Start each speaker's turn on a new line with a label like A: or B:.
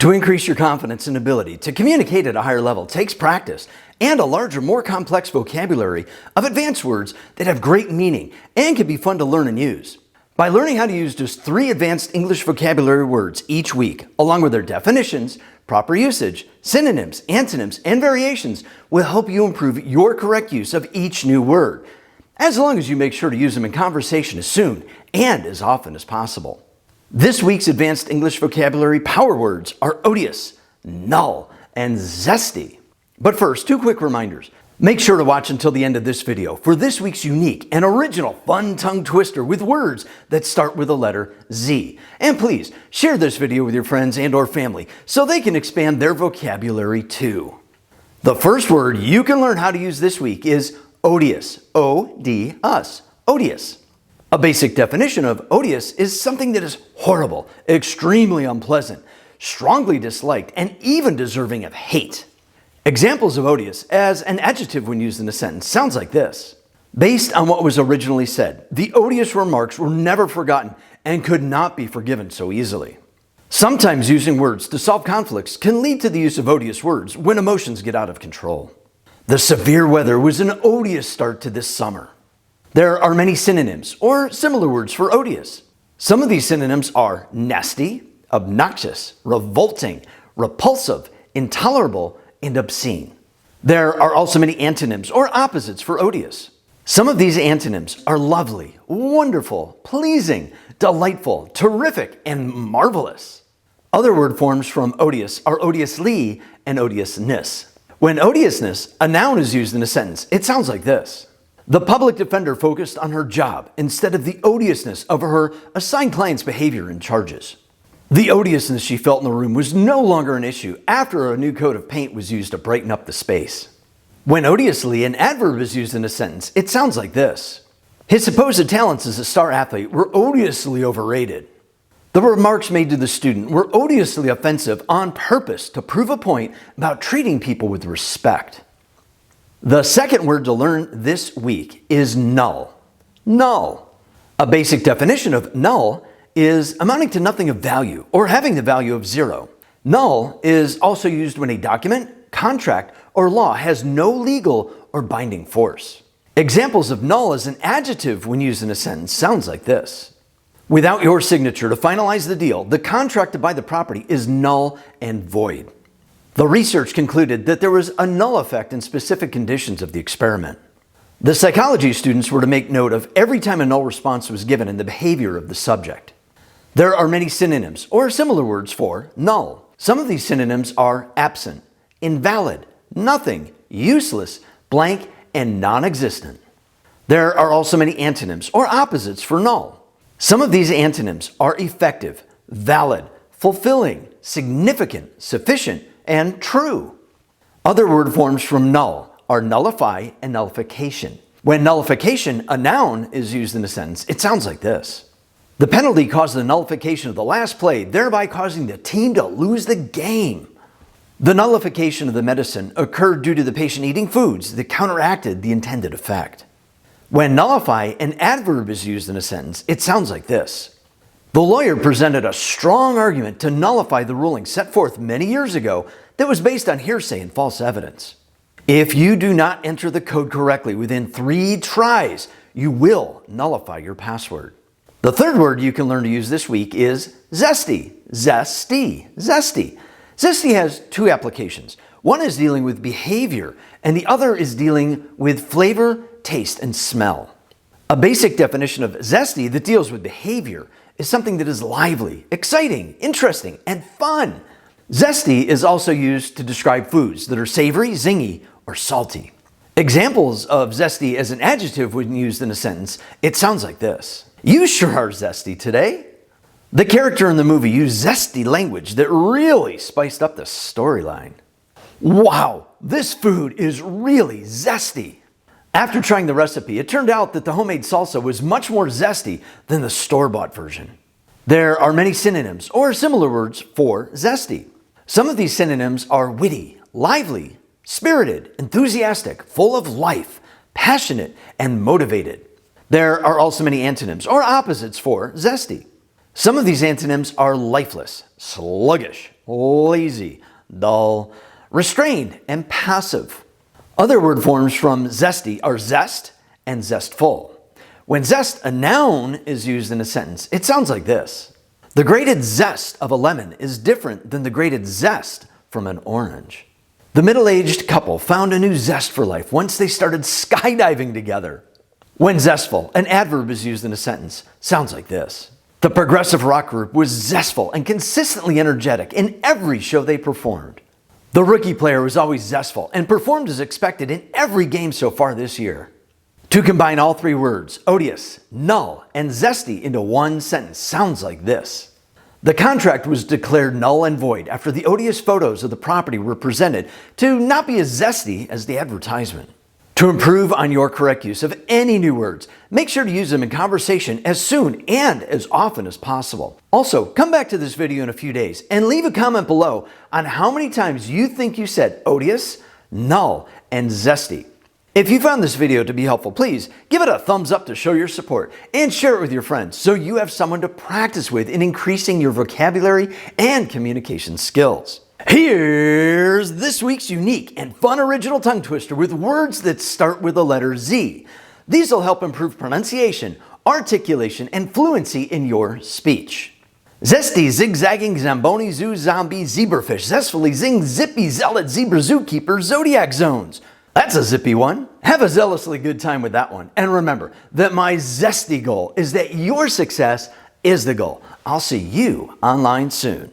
A: To increase your confidence and ability to communicate at a higher level takes practice and a larger, more complex vocabulary of advanced words that have great meaning and can be fun to learn and use. By learning how to use just 3 advanced English vocabulary words each week, along with their definitions, proper usage, synonyms, antonyms, and variations will help you improve your correct use of each new word, as long as you make sure to use them in conversation as soon and as often as possible. This week's advanced English vocabulary power words are odious, null, and zesty. But first, 2 quick reminders. Make sure to watch until the end of this video for this week's unique and original fun tongue twister with words that start with the letter Z. And please, share this video with your friends and or family so they can expand their vocabulary too. The first word you can learn how to use this week is odious, O-D-us, odious. A basic definition of odious is something that is horrible, extremely unpleasant, strongly disliked, and even deserving of hate. Examples of odious as an adjective when used in a sentence sounds like this. Based on what was originally said, the odious remarks were never forgotten and could not be forgiven so easily. Sometimes using words to solve conflicts can lead to the use of odious words when emotions get out of control. The severe weather was an odious start to this summer. There are many synonyms or similar words for odious. Some of these synonyms are nasty, obnoxious, revolting, repulsive, intolerable, and obscene. There are also many antonyms or opposites for odious. Some of these antonyms are lovely, wonderful, pleasing, delightful, terrific, and marvelous. Other word forms from odious are odiously and odiousness. When odiousness, a noun, is used in a sentence, it sounds like this. The public defender focused on her job instead of the odiousness of her assigned client's behavior and charges. The odiousness she felt in the room was no longer an issue after a new coat of paint was used to brighten up the space. When odiously, an adverb is used in a sentence, it sounds like this. His supposed talents as a star athlete were odiously overrated. The remarks made to the student were odiously offensive on purpose to prove a point about treating people with respect. The second word to learn this week is null. Null. A basic definition of null is amounting to nothing of value or having the value of 0. Null is also used when a document, contract, or law has no legal or binding force. Examples of null as an adjective when used in a sentence sounds like this. Without your signature to finalize the deal, the contract to buy the property is null and void. The research concluded that there was a null effect in specific conditions of the experiment. The psychology students were to make note of every time a null response was given and the behavior of the subject. There are many synonyms or similar words for null. Some of these synonyms are absent, invalid, nothing, useless, blank, and non-existent. There are also many antonyms or opposites for null. Some of these antonyms are effective, valid, fulfilling, significant, sufficient, and true. Other word forms from null are nullify and nullification. When nullification, a noun, is used in a sentence, it sounds like this. The penalty caused the nullification of the last play, thereby causing the team to lose the game. The nullification of the medicine occurred due to the patient eating foods that counteracted the intended effect. When nullify, an adverb, is used in a sentence, it sounds like this. The lawyer presented a strong argument to nullify the ruling set forth many years ago that was based on hearsay and false evidence. If you do not enter the code correctly within 3 tries, you will nullify your password. The third word you can learn to use this week is zesty. Zesty. Zesty. Zesty has 2 applications. One is dealing with behavior, and the other is dealing with flavor, taste, and smell. A basic definition of zesty that deals with behavior is something that is lively, exciting, interesting, and fun. Zesty is also used to describe foods that are savory, zingy, or salty. Examples of zesty as an adjective when used in a sentence, it sounds like this. You sure are zesty today. The character in the movie used zesty language that really spiced up the storyline. Wow, this food is really zesty. After trying the recipe, it turned out that the homemade salsa was much more zesty than the store-bought version. There are many synonyms or similar words for zesty. Some of these synonyms are witty, lively, spirited, enthusiastic, full of life, passionate, and motivated. There are also many antonyms or opposites for zesty. Some of these antonyms are lifeless, sluggish, lazy, dull, restrained, and passive. Other word forms from zesty are zest and zestful. When zest, a noun, is used in a sentence, it sounds like this. The grated zest of a lemon is different than the grated zest from an orange. The middle-aged couple found a new zest for life once they started skydiving together. When zestful, an adverb is used in a sentence, sounds like this. The progressive rock group was zestful and consistently energetic in every show they performed. The rookie player was always zestful and performed as expected in every game so far this year. To combine all three words, odious, null, and zesty into one sentence sounds like this. The contract was declared null and void after the odious photos of the property were presented to not be as zesty as the advertisement. To improve on your correct use of any new words, make sure to use them in conversation as soon and as often as possible. Also, come back to this video in a few days and leave a comment below on how many times you think you said odious, null, and zesty. If you found this video to be helpful, please give it a thumbs up to show your support and share it with your friends so you have someone to practice with in increasing your vocabulary and communication skills. Here's this week's unique and fun original tongue twister with words that start with the letter Z. These will help improve pronunciation, articulation, and fluency in your speech. Zesty, zig-zagging, Zamboni, zoo, zombie, zebrafish, zestfully, zinged, zippy, zealot, zebra, zookeeper, zodiac zones. That's a zippy one. Have a zealously good time with that one. And remember that my zesty goal is that your success is the goal. I'll see you online soon.